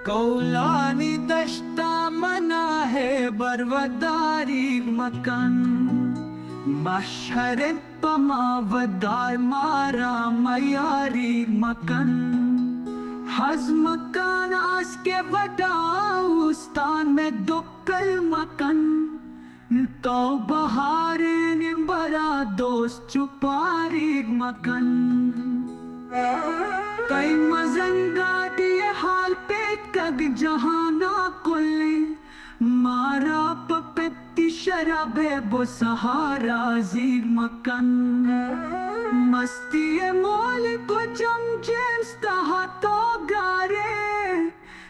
कौलानी दश्ता मना है बरवदारी मकन मशहर पमावदार मारा मयारी मकन हज़म कान आस के बदाउस्तान में दुक्कल मकन तो बहारे निम्बरा दोस्त चुपारी मकन कई मजंगा दिए हाल पे कग जहाना कुल्ली मारा पपेती शराबे बो सहारा जीर मकन मस्ती मोल को जम जेम्स तहा तो गारे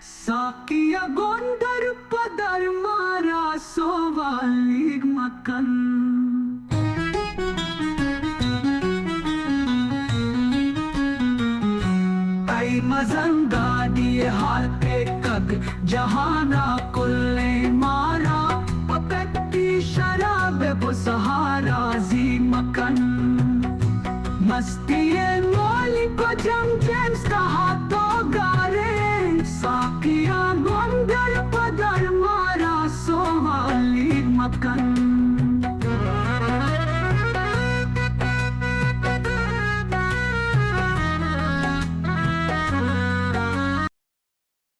साकिया गोंदर पदर मारा सोवाली मकन मजंगा दिए हाल पे कग जहाना कुल्ले मारा पकती शराब बो सहारा जी मकन मस्ती मोली को जम जेम्स कहा तो गारे साकिया गोंदर पदर मारा सोहाली मकन